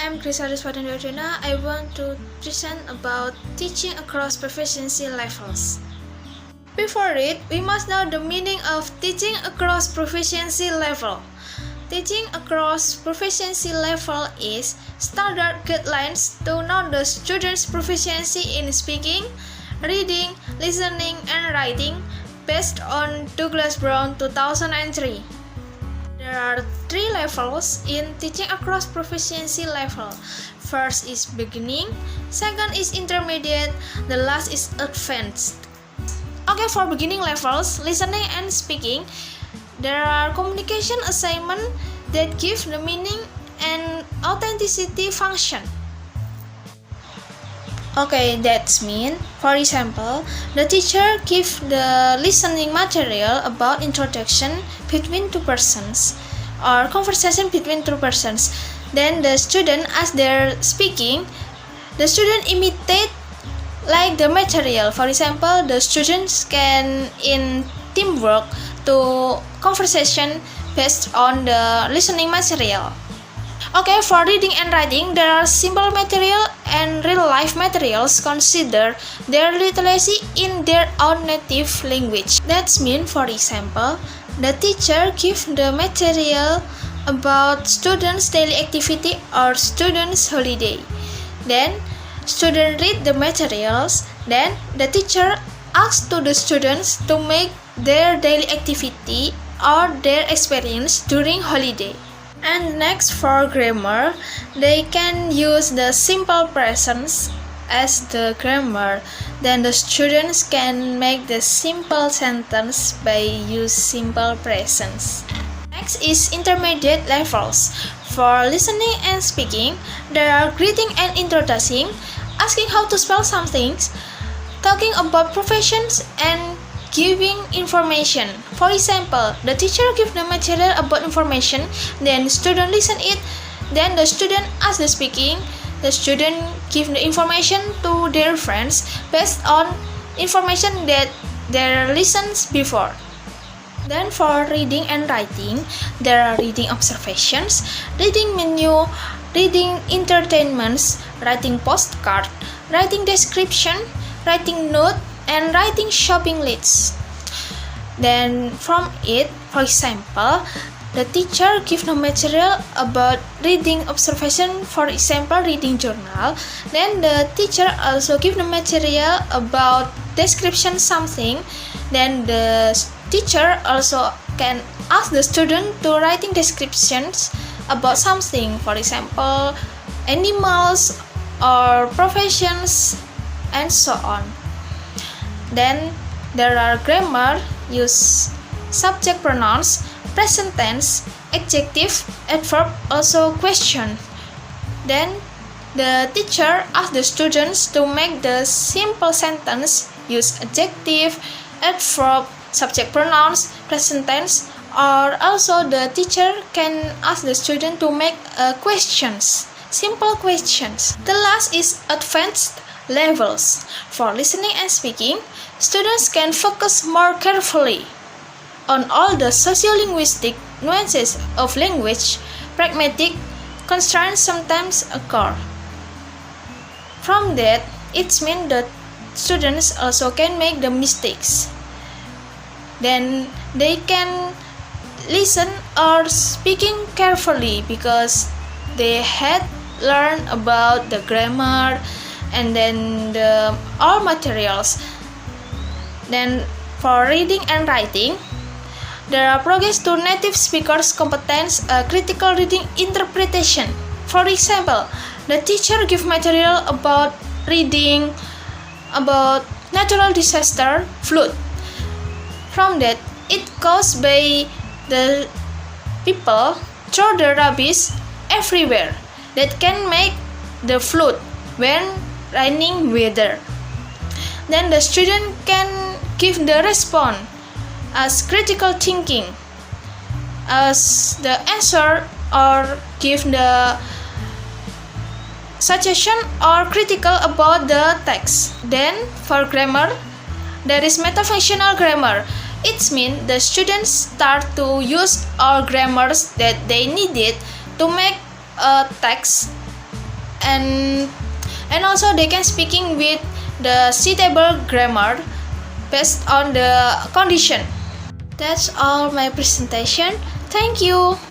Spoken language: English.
I'm Griseldis Faden Herdina. I want to present about teaching across proficiency levels. Before it, we must know the meaning of teaching across proficiency level. Teaching across proficiency level is standard guidelines to know the student's proficiency in speaking, reading, listening, and writing based on Douglas Brown 2003. There are 3 levels in teaching across proficiency level. First is beginning, second is intermediate, the last is advanced. Okay, for beginning levels, listening and speaking, there are communication assignments that give the meaning and authenticity function. Okay, that's mean, for example, the teacher gives the listening material about introduction between two persons or conversation between two persons. Then the student, as they're speaking, the student imitate like the material. For example, the students can in teamwork to conversation based on the listening material. Okay, for reading and writing, there are simple material and real-life materials consider their literacy in their own native language. That's mean, for example, the teacher gives the material about students' daily activity or students' holiday. Then, students read the materials. Then, the teacher asks to the students to make their daily activity or their experience during holiday. And next, for grammar, they can use the simple present as the grammar. Then the students can make the simple sentence by use simple present. Next is intermediate levels. For listening and speaking, there are greeting and introducing, asking how to spell some things, talking about professions, and giving information. For example, the teacher gives the material about information, then student listen it, then the student asks the speaking, the student give the information to their friends based on information that they listens before. Then for reading and writing, there are reading observations, reading menu, reading entertainments, writing postcard, writing description, writing note, and writing shopping lists. Then from it, for example, the teacher gives the material about reading observation, for example, reading journal. Then the teacher also gives the material about description something. Then the teacher also can ask the student to writing descriptions about something, for example, animals or professions, and so on. Then there are grammar, use subject pronouns, present tense, adjective, adverb, also question. Then the teacher asks the students to make the simple sentence, use adjective, adverb, subject pronouns, present tense, or also the teacher can ask the student to make questions, simple questions. The last is advanced levels. For listening and speaking, students can focus more carefully on all the sociolinguistic nuances of language. Pragmatic constraints sometimes occur. From that, it means that students also can make the mistakes. Then they can listen or speaking carefully because they had learned about the grammar and then all materials. Then for reading and writing, there are progress to native speakers' competence, critical reading interpretation. For example, the teacher gives material about reading about natural disaster, flood. From that, it caused by the people throw the rubbish everywhere that can make the flood when raining weather. Then the student can give the response as critical thinking as the answer or give the suggestion or critical about the text. Then for grammar, there is metafunctional grammar. It means the students start to use all grammars that they needed to make a text and also they can speaking with the suitable grammar based on the condition. That's all my presentation. Thank you.